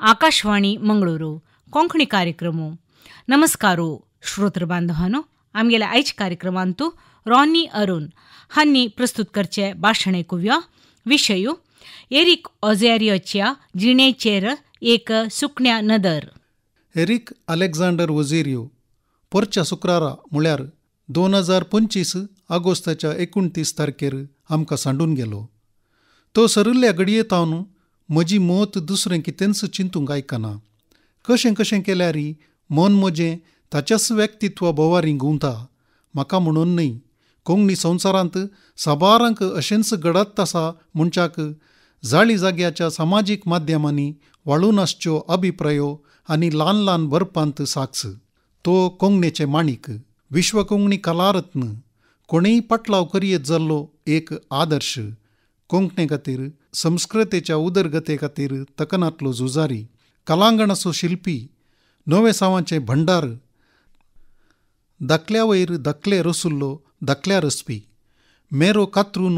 आकाशवाणी मंगळूरू कोंकणी कार्यक्रमो नमस्कारो श्रोत्र बांधवांनो आमगेल्या आयच्या कार्यक्रमांतू रॉनी अरुण हांनी प्रस्तुत करचे भाशण ऐकुया. विशय एरिक ओझेरियोच्या जिणेचेर एक सुकण्या नदर. एरिक अलेक्झांडर ओझेरियो पोरच्या शुक्रारा म्हळ्यार 2025 ऑगस्टाच्या 29 तारखेर आमकां सांडून गेलो. तो सरिल्ल्या घडयेतावन म्हजी मौत दुसरें कितेंच चिंतूंक आयकना. कशें कशें केल्यार मन म्हजें ताच्याच व्यक्तित्वा बोवारी गुंवता. म्हाका म्हणून न्हय, कोंकणी संवसारांत साबारांक अशेंच घडत आसा मनशाक जाळी जाग्याच्या सामाजीक माध्यमांनी वाळून आसच्यो अभिप्रायो आनी ल्हान ल्हान बरपांत साक्ष. तो कोंकणीचे माणिक, विश्व कोंकणी कलारत्न, कोणीय पाटलाव करियत जाल्लो एक आदर्श, कोंकणी खातीर संस्कृतेच्या उदरगते खातीर तकनांतलो झुजारी, कलांगणाचो शिल्पी, नवे सावांचे भंडार, धाकल्या वयर धाकले रसुल्लो धाकल्या रचपी, मेरो कातरून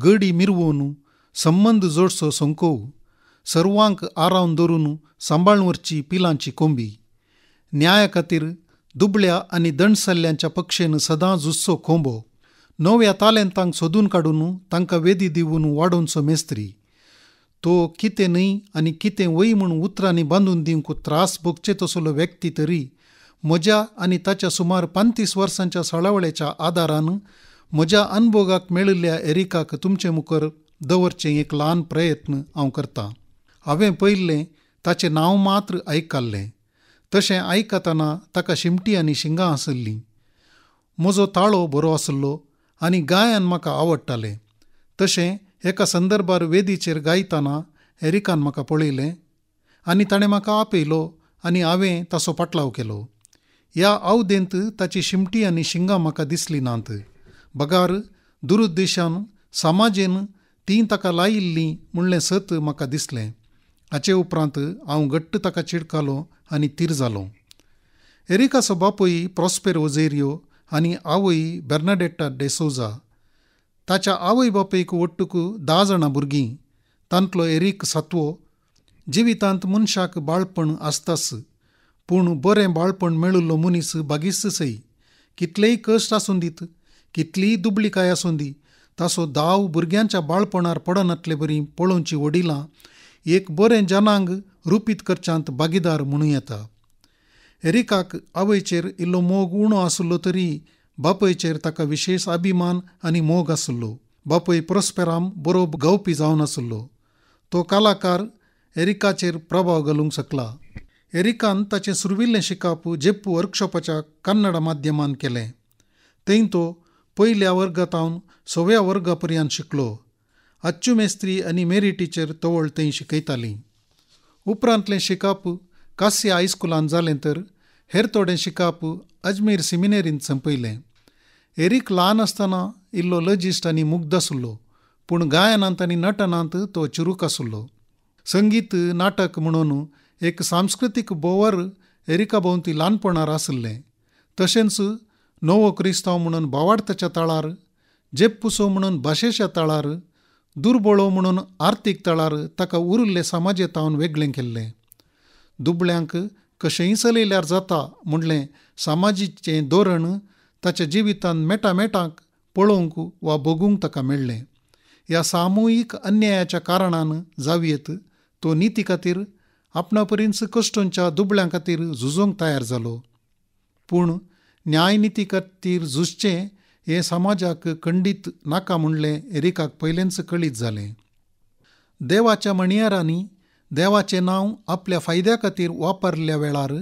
गडी मिरवून संबंद जोडसो संकोव, सर्वांक आरावन दवरून सांबाळवरची पिलांची कोंबी, न्याया खातीर दुबळ्या आनी दंडसल्ल्यांच्या पक्षेन सदां झुजचो खोंबो, नव्या तालेंतांक सोदून काडून तांकां वेदी दिवन वाडोवचो मेस्त्री. तो कितें न्हय आनी कितें वय म्हूण उतरांनी बांदून दिवंक त्रास भोगचे तसलो व्यक्ती तरी म्हज्या आनी ताच्या सुमार 35 वर्सांच्या सळावळेच्या आदारान म्हज्या अनुभोगाक मेळिल्ल्या एरिकाक तुमचे मुखार दवरचें एक ल्हान प्रयत्न हांव करतां. हांवें पयल्लें ताचें नांव मात्र आयकल्लें. तशें आयकतना ताका शिमटी आनी शिंगां आसलीं. म्हजो ताळो बरो आसलो आनी गायन म्हाका आवडटालें. तशें एका संदर्भार वेदीचेर गायतना एरिकान म्हाका पळयलें आनी ताणें म्हाका आपयलो आनी हांवें ताचो पाटलाव केलो. ह्या अवधेंत ताची शिमटी आनी शिंगां म्हाका दिसलीं नात. बगार दुरुद्देशान समाजेन तीं ताका लायिल्लीं म्हणलें सत म्हाका दिसलें. हाचे उपरांत हांव घट्ट ताका चिडकालो आनी तीर जालो. एरिकाचो बापूय प्रॉस्पेर ओझेरियो आनी आवय बेर्नाडेट्टा डेसोजा. ताच्या आवय बापयक वट्टूक 10 जाणां भुरगीं, तांतलो एरिक 7वो. जिवितांत मनशाक बाळपण आसताच, पूण बरें बाळपण मेळिल्लो मनीस बागीस सई. कितलेय कश्ट आसूं दीत, कितलीय दुबळीकाय आसूं दी, ताचो दाव भुरग्यांच्या बाळपणार पडनातले बरी पळोवची वडिलां एक बरें जनांग रुपीत करच्यांत भागीदार म्हणूं येता. एरिकाक आवयचेर इल्लो मोग उणो आसलो तरी बापयचेर ताका विशेश अभिमान आनी मोग आसलो. बापय प्रॉस्पेराम बरो गावपी जावन आसलो. तो कलाकार एरिकाचेर प्रभाव घालूंक शकला. एरिकान ताचें सुरविल्लें शिकप जेप्पू वर्कशॉपाच्या कन्नड माध्यमान केलें. थंय तो पयल्या वर्गांतावन 6व्या वर्गा पर्यंत शिकलो. अच्छू मेस्त्री आनी मेरी टिचर तवळ थंय शिकयतालीं. उपरांतलें शिकप कास्या हायस्कुलांत जालें तर हेर थोडें शिकप अजमेर सेमिनेरींत संपयलें. एरिक ल्हान आसतना इल्लो लजिस्ट आनी मुग्ध आसलो, पूण गायनांत आनी नटनांत तो चुरूक आसलो. संगीत नाटक म्हणून एक सांस्कृतीक बोवार एरिका भोंवती ल्हानपणार आसलें. तशेंच नवो क्रिस्तांव म्हणून भावार्थाच्या तळार, जेप्पुसो म्हणून भाशेच्या तळार, दुर्बळो म्हणून आर्थीक तळार ताका उरिल्ले समाजेतावन वेगळें केल्लें. दुबळ्यांक कशेंय चलयल्यार जाता म्हणलें सामाजीचें धोरण ताच्या जिवितांत मेटामेटांक पळोवंक वा भोगूंक ताका मेळ्ळें. ह्या सामुहीक अन्यायाच्या कारणान जावयेत तो निती खातीर आपणा परींच कश्टांच्या दुबळ्यां खातीर झुजोंक तयार जालो. पूण न्यायनिती खातीर झुजचें हें समाजाक खंडीत नाका म्हणलें एरिकाक पयलेंच कळीत जालें. देवाच्या मणियारांनी देवाचें नांव आपल्या फायद्या खातीर वापरल्या वेळार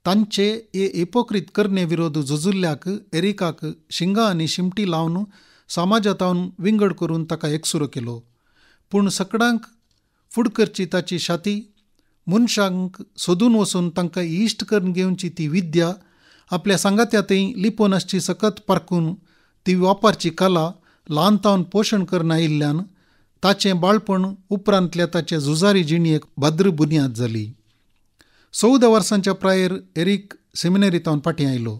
तांचे हे हिपोक्रीत करणे विरोध झुजिल्ल्याक एरिकाक शिंगां आनी शिमटी लावन समाजातावन विंगड करून ताका एकसुरो केलो. पूण सगळ्यांक फुड करची ताची शाती, मनशांक सोदून वचून तांकां इश्ट करून घेवची ती विद्या, आपल्या सांगात्यातय लिपोवन आसची सकत पारखून ती वापरची कला ल्हानतावन पोशण करून आयिल्ल्यान ताचें बाळपण उपरांतल्या ताचे झुजारी जिणयेक भद्र बुन्याद जाली. 14 वर्सांच्या प्रायेर एरिक सेमिनेरीतावन फाटीं आयलो.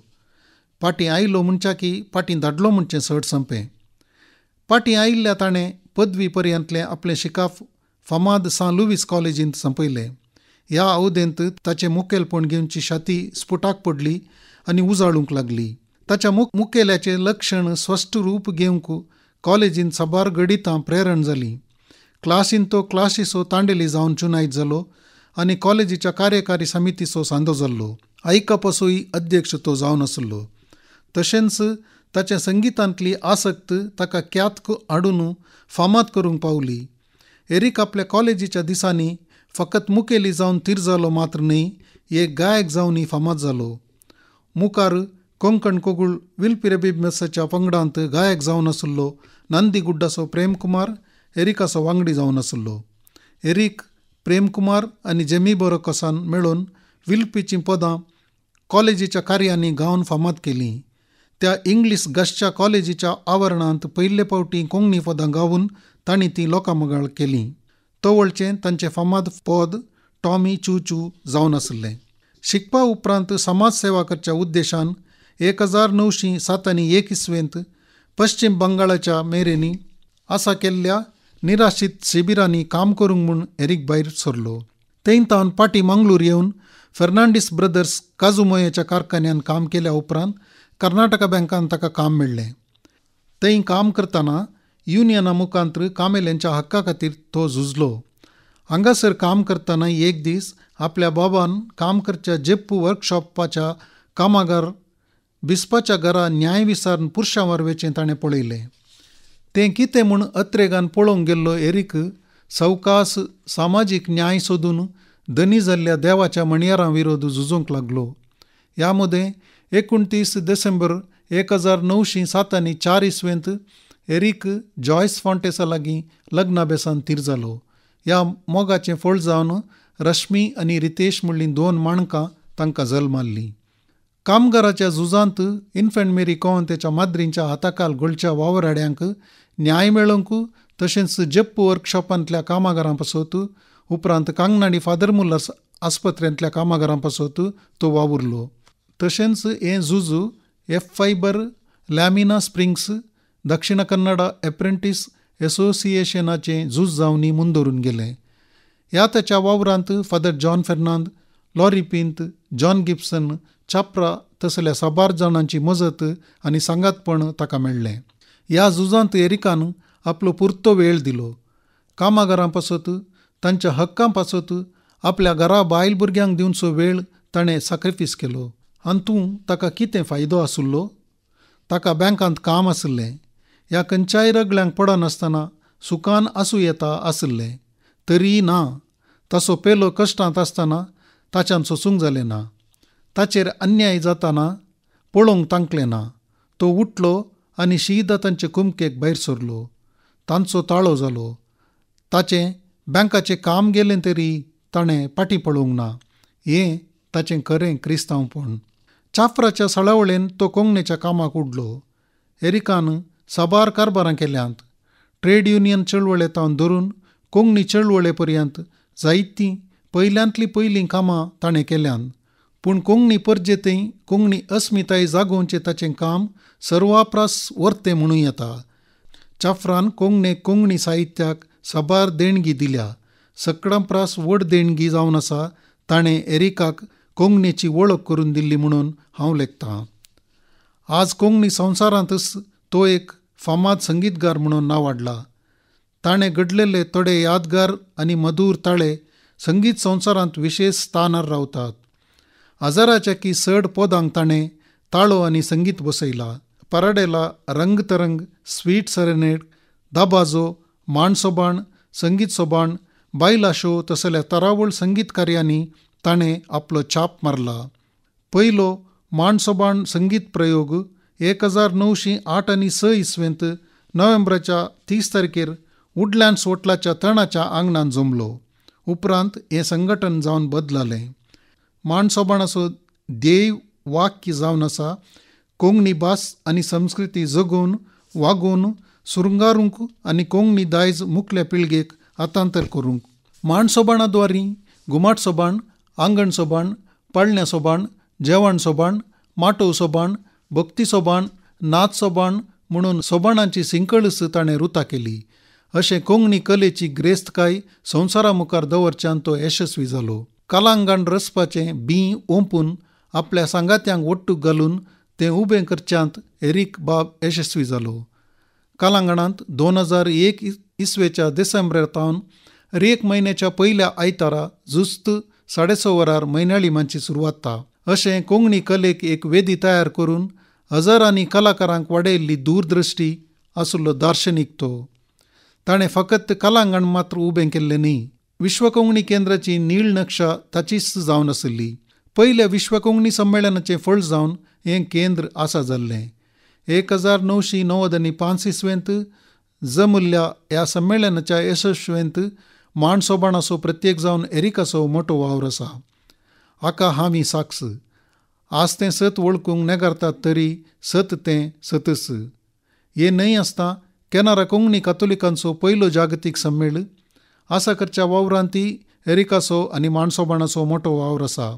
फाटीं आयलो म्हणच्या की फाटीं धाडलो म्हणचें चड संपें. फाटीं आयिल्ल्या ताणें पदवी पर्यंतलें आपलें शिकप फामाद सान लुईस कॉलेजींत संपयलें. ह्या अवधेंत ताचें मुखेलपण घेवची छाती स्फुटाक पडली आनी उजाळूंक लागली. ताच्या मुखेल्याचें लक्षण स्पश्ट रूप घेवंक कॉलेजीन साबार गणितां प्रेरण जाली. क्लासीन तो क्लासीचो तांडेली जावन चुनायत जालो आनी कॉलेजीच्या कार्यकारी समितीचो सांदो जाल्लो. आयकपाचोय अध्यक्ष तो जावन आसलो. तशेंच ताच्या संगितांतली आसक्त ताका क्यात हाडून फामाद करूंक पावली. एरिक आपल्या कॉलेजीच्या दिसांनी फकत मुखेली जावन तीर जालो मात्र न्ही, एक गायक जावनय फामाद जालो. मुखार कोंकण कोगुळ विल्पिरेबिमसाच्या पंगडांत गायक जावन आसलो नंदीगुड्डाचो प्रेमकुमार एरिकाचो वांगडी जावन आसलो. एरिक, प्रेमकुमार आनी जेमी बोरोकासान मेळून विल्पीचीं पदां कॉलेजीच्या कार्यांनी गावन फामाद केलीं. त्या इंग्लीश गश्टच्या कॉलेजीच्या आवरणांत पयले फावटी कोंकणी पदां गावून तांणी तीं लोकां मुखार केलीं. तवळचें तांचें फामाद पद टॉमी चू चू जावन आसलें. शिकपा उपरांत समाज सेवा करच्या उद्देशान 1907 इसवेंत पश्चिम बंगाळाच्या मेरेनी आसा केल्ल्या निराशीत शिबिरांनी काम करूंक म्हूण एरिक भायर सरलो. थंय तावन पाटी मंगळूर येवन फर्नांडीस ब्रदर्स काजुमोयाच्या कारखान्यान काम केल्या उपरांत कर्नाटका बँकान ताका काम मेळ्ळें. थंय काम करतना युनियना मुखांत्र कामेल्यांच्या हक्का खातीर तो झुजलो. हांगासर काम करतना एक दीस आपल्या बाबान काम करच्या जेप्पू वर्कशॉपाच्या कामागार बिस्पाच्या घरा न्याय विचारून पुरुशां वरवेचें ताणें पळयलें. तें कितें म्हूण अत्रेगान पळोवंक गेल्लो एरिक सवकास सामाजीक न्याय सोदून धनी जाल्ल्या देवाच्या मणयारां विरोध झुजोवंक लागलो. ह्या मदें 29 डिसेंबर 1904 इसवेंत एरिक जॉयस फॉन्टेसा लागीं लग्नाबेसान तीर जालो. ह्या मोगाचें फळ जावन रश्मी आनी रितेश म्हणलीं 2 माणकां तांकां जल्म मारलीं. कामगाराच्या झुजांत इन्फंट मेरी कोवन माद्रींच्या हाताखाल गोंयच्या वावराड्यांक न्याय मेळोवंक तशेंच जेप्पू वर्कशॉपांतल्या कामगारां पासत उपरांत कांगनाडी फादर मुल्लास आस्पत्र्यांतल्या कामगारां पासत तो वावुरलो. तशेंच हें झूज फायबर लॅमिना स्प्रिंग्स दक्षिण कन्नडा एप्रेंटीस असोसिएशनाचें झूज जावनी मुंदोरून गेलें. ह्या ताच्या वावरांत फादर जॉन फेर्नांद, लॉरी पिंत, जॉन गिब्सन, चाप्रा तसल्या साबार जाणांची मजत आनी सांगातपण ताका मेळ्ळें. ह्या झुजांत एरिकान आपलो पुरतो वेळ दिलो. कामगारां पासत तांच्या हक्कां पासत आपल्या घरा बायल भुरग्यांक दिवचो वेळ ताणें सॅक्रिफीस केलो. हातूंत ताका कितें फायदो आसुल्लो? ताका बँकांत काम आसलें. ह्या खंयच्याय रगड्यांक पडनासतना सुखान आसूं येता आसलें. तरी ना, ताचो पेलो कश्टांत आसतना ताच्यान सोंसूंक जालें ना. ताचेर अन्याय जाताना पळोवंक तांकलें ना. तो उठलो आनी शीदा तांचे कुमकेक भायर सरलो. तांचो ताळो जालो. ताचें बँकाचें काम गेलें तरी ताणें फाटीं पळोवंक ना. हें ताचें खरें क्रिस्तांवपण. चाफ्राच्या सळावळेन तो कोंकणीच्या कामाक उडलो. एरिकान साबार कारबारां केल्यांत. ट्रेड युनियन चळवळेंतावन धरून कोंकणी चळवळे पर्यंत जायतीं पयल्यांतलीं पयलीं कामां ताणें केल्यांत. पूण कोंकणी परजेतय कोंकणी अस्मिताय जागोवचें ताचें काम सर्वाप्रास वर्तें म्हणूं येता. चाफ्रान कोंकणीक कोंकणी साहित्याक साबार देणगी दिल्या. सकडांप्रास व्हड देणगी जावन आसा ताणें एरिकाक कोंकणीची वळख करून दिल्ली म्हणून हांव लेखतां. आज कोंकणी संवसारांतच तो एक फामाद संगीतकार म्हणून नांवाडला. ताणें घडलेले थोडे यादगार आनी मधूर ताळे संगीत संवसारांत विशेश स्थानार रावतात. हजाराच्या की चड पदांक ताणें ताळो आनी संगीत बसयला. पराडेला, रंग तरंग, स्वीट सेरेनेड, दाबाजो, माणसोबाण, संगीत सोबाण, बायला शो तसल्या तरावळ संगीत कार्यांनी ताणें आपलो छाप मारला. पयलो माणसोबाण संगीत प्रयोग 1908 इसवेंत नोव्हेंबराच्या 30 तारखेर वुडलँड्स होटलाच्या तणाच्या आंगणान जमलो. उपरांत हें संघटन जावन बदललें. माणसोबाणाचो ध्येय वाक्य जावन आसा कोंकणी भास आनी संस्कृती जगोवन वागोवन सुरंगारूंक आनी कोंकणी दायज मुखल्या पिळगेक हस्तांतर करूंक. माणसोबाणा द्वारी घुमाट सोबाण, आंगण सोबाण, पाळण्या सोबाण, जेवण सोबाण, माटोव सोबाण, भक्ती सोबाण, नाच सोबाण म्हणून सोबाणांची सिंकळस ताणें रुतां केली. अशें कोंकणी कलेची ग्रेस्तकाय संवसारा मुखार दवरच्यान तो यशस्वी जालो. कलांगण रचपाचें बी ओंपून आपल्या सांगात्यांक वट्टूक घालून तें उबें करच्यांत एरिक बाब यशस्वी जालो. कलांगणांत 2001 इसवेच्या डिसेंबरांतावन 1 म्हयन्याच्या पयल्या आयतारा जुस्त 6:30 वरार म्हयन्याळिमांची सुरवात जाता. अशें कोंकणी कलेक एक वेदी तयार करून हजारांनी कलाकारांक वाडयल्ली दूरदृश्टी आशिल्लो दार्शनीक तो. ताणें फकत कलांगण मात्र उबें केल्लें न्ही, विश्व कोंकणी केंद्राची नीळ नक्षा ताचीच जावन आशिल्ली. पयल्या विश्व कोंकणी संमेलनाचें फळ जावन हें केंद्र आसा जाल्लें. 1995 इसवेंत जमल्ल्या ह्या संमेलनाच्या यशस्वेंत माणसोबाणाचो प्रत्येक जावन एरिकाचो मोठो वावर आसा. हाका हांव साक्ष. आज तें सत वळखूंक नेगारतात तरी सत तें सतच. हे न्हय आसता कॅनरा कोंकणी कातोलिकांचो पयलो जागतीक संमेळ आसा करच्या वावरांती एरिकाचो आनी माणसोबाणाचो मोठो वावर आसा.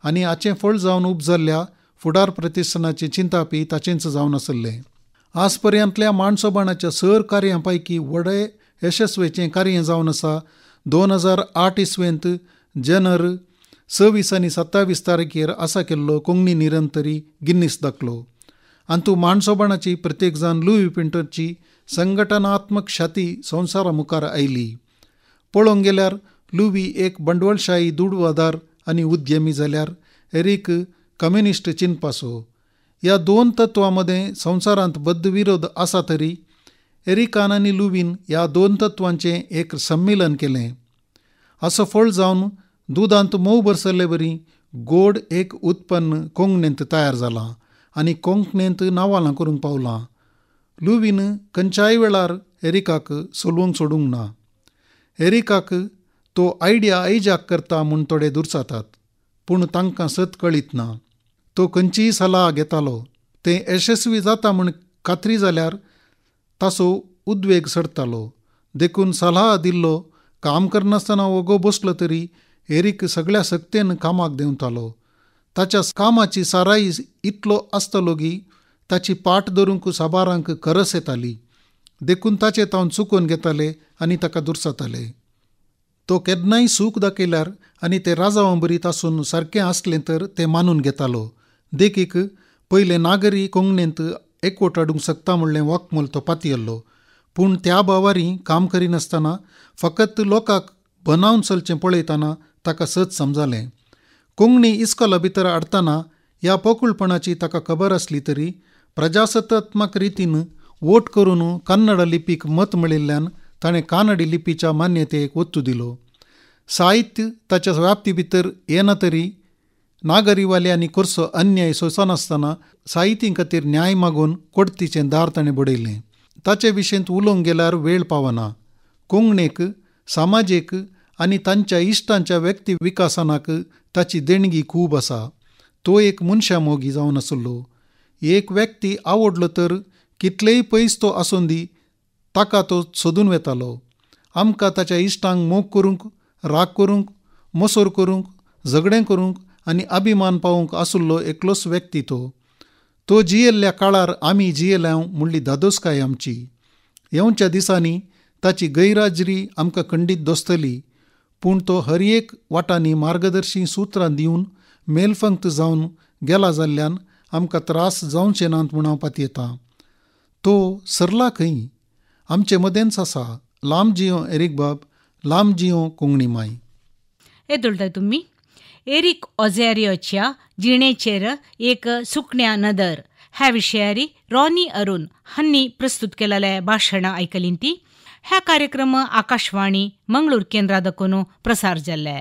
आनी हाचें फळ जावन उपजल्ल्या फुडार प्रतिश्ठानाची चिंतापी ताचेंच जावन आसलें. आज पर्यंतल्या माणसोबाणाच्या सर कार्यां पैकी व्हडे यशस्वेचें कार्य जावन आसा 2008 इसवेंत जनर 26 आनी 27 तारखेर आसा केल्लो कोंकणी निरंतरी गिन्नीस दाखलो. हातूंत माणसोबाणाची प्रत्येक जाण लुई पिंटरची संघटनात्मक ख्याती संवसारा मुखार आयली. पळोवंक गेल्यार लुई एक बंडवळशाही दुडवादार आनी उद्यमी जाल्यार एरिक कम्युनिस्ट चिंतपाचो. ह्या दोन तत्वां मदें संवसारांत बद्द विरोध आसा तरी एरिकान आनी लुईन ह्या दोन तत्वांचें एक सम्मिलन केलें. असो फळ जावन दुदांत मोव भरसल्ले बरी गोड एक उत्पन्न कोंकणींत तयार जालां आनी कोंकणींत नांवालां करूंक पावलां. लुईन खंयच्याय वेळार एरिकाक सोलवंक सोडूंक ना. एरिकाक तो आयडिया ऐजाक करता म्हूण थोडे दुरसातात, पूण तांकां सत कळीत ना. तो खंयचीय सलाह घेतालो, तें यशस्वी जाता म्हूण खात्री जाल्यार ताचो उद्वेग सडतालो. देखून सलाह दिल्लो काम करनासतना वगो बसलो तरी एरिक सगळ्या सक्तेन कामाक देंवतालो. ताच्या कामाची साराई इतलो आसतलो की ताची पाट धरूंक साबारांक करस येताली. देखून ताचें तावन चुकोवन घेताले आनी ताका दुरसाताले. तो केन्नाय सूख दाखयल्यार आनी तें राजावंबरीत आसून सारकें आसलें तर तें मानून घेतालो. देखीक पयलें नागरी कोंकणींत एकवट हाडूंक शकता म्हणलें वाक्मोल तो पातयल्लो. पूण त्या बावारी काम करिनासतना फकत लोकांक बनावन चलचें पळयतना ताका सत समजलें. कोंकणी इस्कॉला भितर हाडटना ह्या पोकळपणाची ताका खबर आसली तरी प्रजासत्तात्मक रितीन वोट करून कन्नड लिपीक मत मेळिल्ल्यान ताणें कानडी लिपीच्या मान्यतेक ಒತ್ತು दिलो. साहित्य ताच्या व्याप्ती भितर येना तरी नागरीवाल्यांनी करचो अन्याय सोंसनासतना साहित्या खातीर न्याय मागून कोडतीचें दार ताणें बडयलें. ताचे विशयींत उलोवंक गेल्यार वेळ पावना. कोंकणीक समाजीक आनी तांच्या इश्टांच्या व्यक्ती विकासनाक ताची देणगी खूब आसा. तो एक मनशा मोगी जावन आसलो. एक व्यक्ती आवडलो तर कितलेय पयस तो आसूं दी ताका तो सोदून वेतालो. आमकां ताच्या इश्टांक मोग करूंक, राग करूंक, मसोर करूंक, झगडें करूंक आनी अभिमान पावूंक आसुल्लो एकलोच व्यक्ती तो. तो जियेल्ल्या काळार आमी जियेल्या म्हणली धादोसकाय आमची. येवच्या दिसांनी ताची गैरहाजरी आमकां खंडीत दोस्तली, पूण तो हर एक वाटांनी मार्गदर्शी सुत्रां दिवन मेलफंक्त जावन गेला जाल्ल्यान आमकां त्रास जावचे नात म्हूण हांव पातयेतां. तो सरला खंय आमचे मदेंच आसा. लांब जियो एरिक बाब, लांब जियो कोंकणी माय. येदुळटाय तुमी एरिक ओझॅरियोच्या जिणेचेर एक सुकण्या नदर ह्या विशयारी रॉनी अरुण हांनी प्रस्तुत केलेले भाशणां आयकलीं ती. ह्या कार्यक्रम आकाशवाणी मंगळूर केंद्रादकून प्रसार जाल्ले.